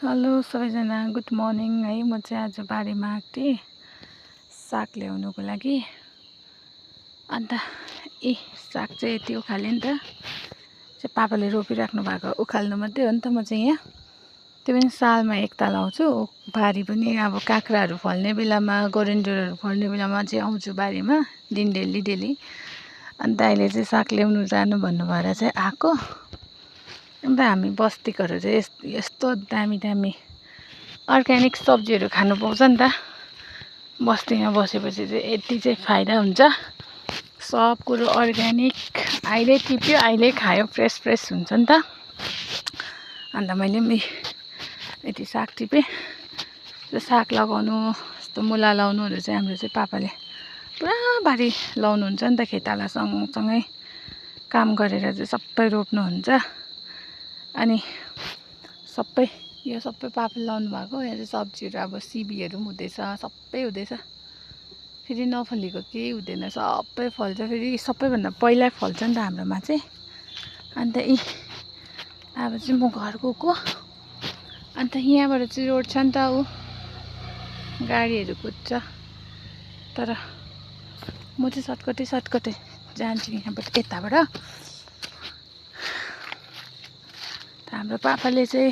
Hello सबैजना, good morning है। म चाहिँ आज बारीमा आएको थिएँ साग ल्याउनुको लागि। अन्त साग चाहिँ यति उखालेँ नि त। पापाले रोपिराख्नु भएको उखाल्नु मात्रै हो नि त। म चाहिँ यहाँ त्यो पनि सालमा एकताल आउँछु। बारी पनि अब काँक्राहरू फल्ने बेलामा, गोरेन्जोरहरू फल्ने बेलामा चाहिँ आउँछु बारीमा डेली। अन्त अहिले चाहिँ साग ल्याउनु जानु भन्नु भएर चाहिँ आएको। अन्त हामी बस्तीकोहरू चाहिँ यस्तो दामी अर्ग्यानिक सब्जीहरू खानु पाउँछ नि त। बस्तीमा बसेपछि चाहिँ यति चाहिँ फाइदा हुन्छ। सब कुरो अर्ग्यानिक, अहिले टिप्यो अहिले खायो, फ्रेस हुन्छ नि त। अन्त मैले पनि यति साग टिपेँ। त्यो साग लगाउनु, यस्तो मुला लाउनुहरू चाहिँ हाम्रो चाहिँ पापाले पुरा बारी लाउनुहुन्छ नि त। खेताला सँगसँगै काम गरेर चाहिँ सबै रोप्नुहुन्छ। अनि यो सबै पापाले लाउनु भएको। यहाँ चाहिँ सब्जीहरू अब सिमीहरू पनि हुँदैछ, सबै हुँदैछ। फेरि नफलेको केही हुँदैन, सबै फल्छ। फेरि सबैभन्दा पहिला फल्छ नि त हाम्रोमा चाहिँ। अन्त अब चाहिँ म घर गएको। अन्त यहाँबाट चाहिँ रोड छ नि त, गाडीहरू कुद्छ। तर म चाहिँ सर्टकटै जान्छु यताबाट। हाम्रो पापाले चाहिँ